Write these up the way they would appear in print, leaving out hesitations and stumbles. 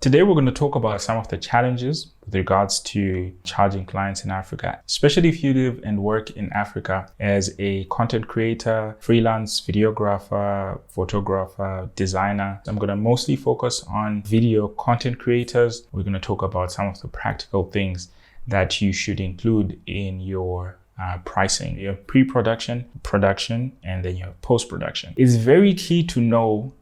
Today, we're going to talk about some of the challenges with regards to charging clients in Africa, especially if you live and work in Africa as a content creator, freelance, videographer, photographer, designer. I'm going to mostly focus on video content creators. We're going to talk about some of the practical things that you should include in your pricing, your pre-production, production, and then your post-production. It's very key to know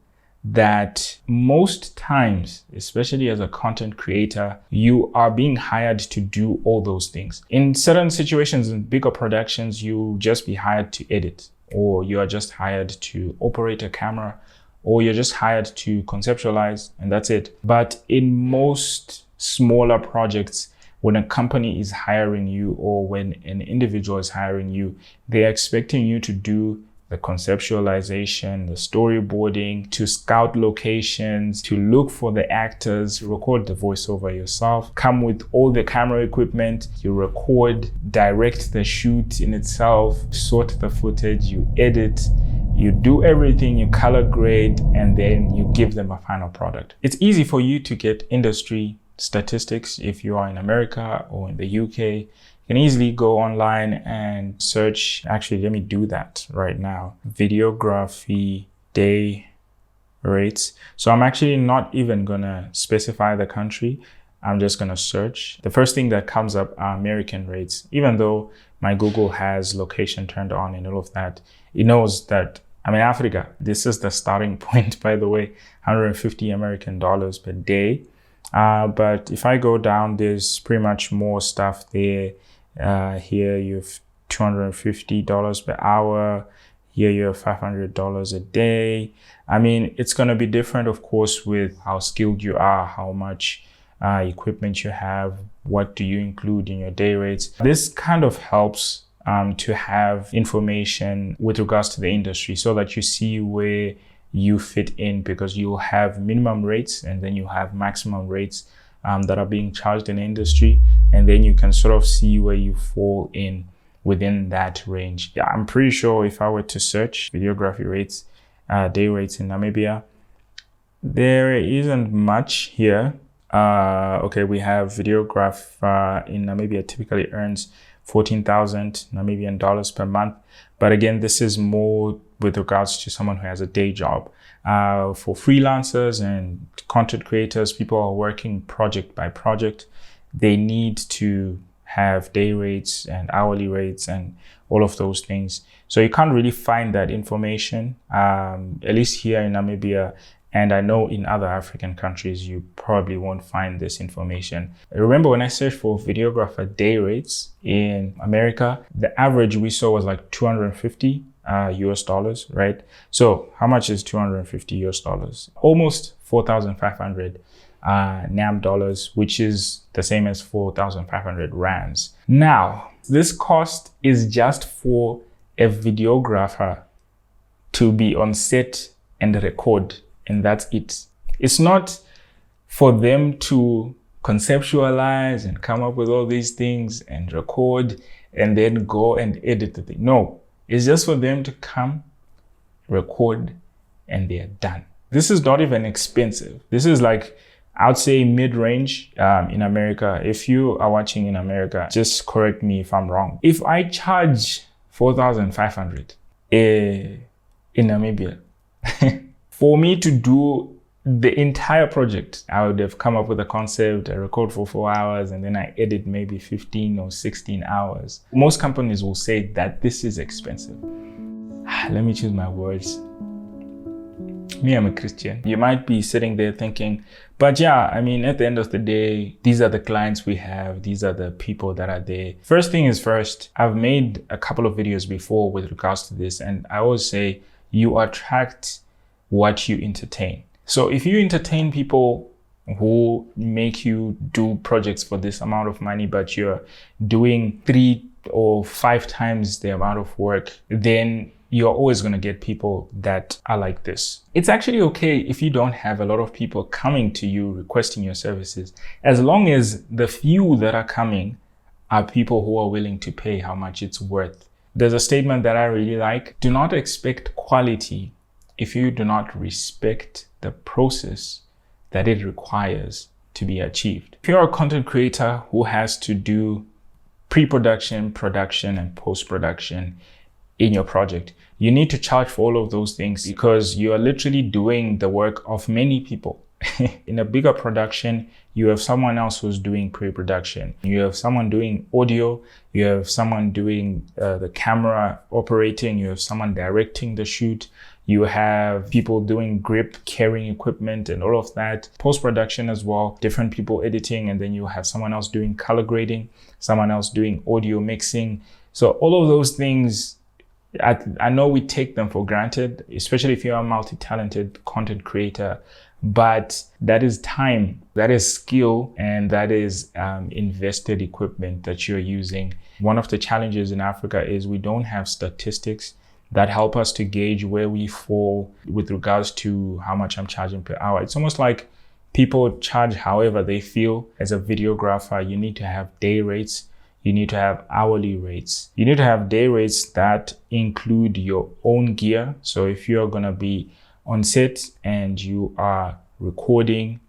that most times, especially as a content creator, you are being hired to do all those things. In certain situations, in bigger productions, you'll just be hired to edit, or you are just hired to operate a camera, or you're just hired to conceptualize, and that's it. But in most smaller projects, when a company is hiring you or when an individual is hiring you, they're expecting you to do the conceptualization, the storyboarding, to scout locations, to look for the actors, record the voiceover yourself, come with all the camera equipment, you record, direct the shoot in itself, sort the footage, you edit, you do everything, you color grade, and then you give them a final product. It's easy for you to get industry statistics if you are in America or in the UK. You can easily go online and search. Actually, let me do that right now. Videography day rates. So I'm actually not even gonna specify the country. I'm just gonna search. The first thing that comes up are American rates. Even though my Google has location turned on and all of that, it knows that I'm in Africa. This is the starting point, by the way, 150 American dollars per day. But if I go down, there's pretty much more stuff there. Here you have $250 per hour. Here you have $500 a day. I mean, it's going to be different, of course, with how skilled you are, how much equipment you have, what do you include in your day rates. This kind of helps to have information with regards to the industry so that you see where you fit in, because you'll have minimum rates and then you have maximum rates that are being charged in the industry, and then you can sort of see where you fall in within that range. Yeah, I'm pretty sure if I were to search videography rates, day rates in Namibia, there isn't much here. Okay, we have videographer in Namibia typically earns 14,000 Namibian dollars per month. But again, this is more with regards to someone who has a day job. For freelancers and content creators, people are working project by project. They need to have day rates and hourly rates and all of those things. So you can't really find that information, at least here in Namibia. And I know in other African countries, you probably won't find this information. I remember when I searched for videographer day rates in America, the average we saw was like 250 US dollars, right? So how much is 250 US dollars? Almost 4,500 NAM dollars, which is the same as 4,500 rands. Now, this cost is just for a videographer to be on set and record, and that's it. It's not for them to conceptualize and come up with all these things and record and then go and edit the thing. No, it's just for them to come, record, and they're done. This is not even expensive. This is like, I would say mid-range in America. If you are watching in America, just correct me if I'm wrong. If I charge 4,500 in Namibia, for me to do the entire project, I would have come up with a concept, I record for 4 hours, and then I edit maybe 15 or 16 hours. Most companies will say that this is expensive. Let me choose my words. Me, I'm a Christian. You might be sitting there thinking, but yeah, I mean, at the end of the day, these are the clients we have. These are the people that are there. First thing is first, I've made a couple of videos before with regards to this, and I always say you attract what you entertain. So if you entertain people who make you do projects for this amount of money, but you're doing 3 or 5 times the amount of work, then you're always going to get people that are like this. It's actually okay if you don't have a lot of people coming to you requesting your services, as long as the few that are coming are people who are willing to pay how much it's worth. There's a statement that I really like: do not expect quality if you do not respect the process that it requires to be achieved. If you're a content creator who has to do pre-production, production, and post-production in your project, you need to charge for all of those things because you are literally doing the work of many people. In a bigger production, you have someone else who's doing pre-production. You have someone doing audio. You have someone doing the camera operating. You have someone directing the shoot. You have people doing grip, carrying equipment and all of that. Post-production as well, different people editing, and then you have someone else doing color grading, someone else doing audio mixing. So all of those things, I know we take them for granted, especially if you're a multi-talented content creator, but that is time, that is skill, and that is invested equipment that you're using. One of the challenges in Africa is we don't have statistics that help us to gauge where we fall with regards to how much I'm charging per hour. It's almost like people charge however they feel. As a videographer, you need to have day rates. You need to have hourly rates. You need to have day rates that include your own gear. So if you're going to be on set and you are recording,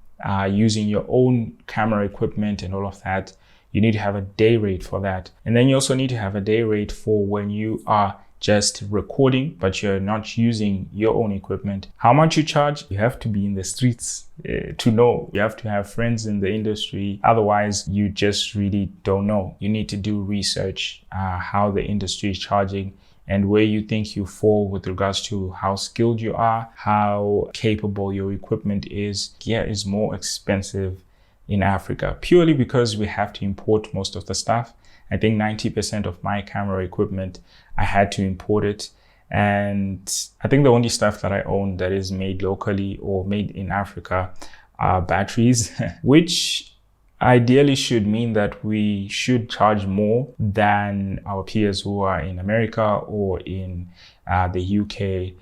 using your own camera equipment and all of that, you need to have a day rate for that. And then you also need to have a day rate for when you are just recording, but you're not using your own equipment. How much you charge? You have to be in the streets to know. You have to have friends in the industry. Otherwise, you just really don't know. You need to do research, how the industry is charging and where you think you fall with regards to how skilled you are, how capable your equipment is. Gear is more expensive in Africa purely because we have to import most of the stuff. I think 90% of my camera equipment, I had to import it. And I think the only stuff that I own that is made locally or made in Africa are batteries, which ideally should mean that we should charge more than our peers who are in America or in the UK.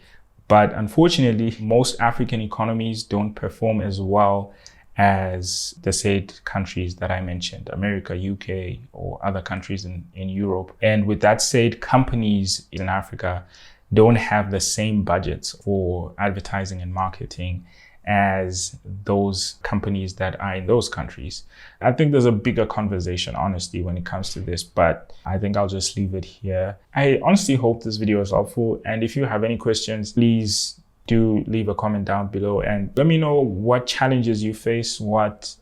But unfortunately, most African economies don't perform as well as the said countries that I mentioned, America, UK, or other countries in Europe. And with that said, companies in Africa don't have the same budgets for advertising and marketing as those companies that are in those countries. I think there's a bigger conversation, honestly, when it comes to this, but I think I'll just leave it here. I honestly hope this video is helpful. And if you have any questions, please do leave a comment down below and let me know what challenges you face, what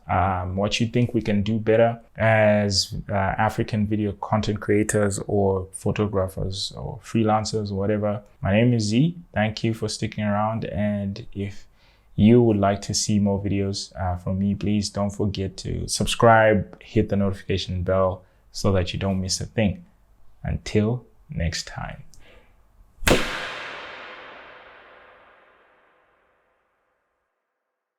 you think we can do better as African video content creators or photographers or freelancers or whatever. My name is Z. Thank you for sticking around. And if you would like to see more videos from me, please don't forget to subscribe, hit the notification bell so that you don't miss a thing. Until next time.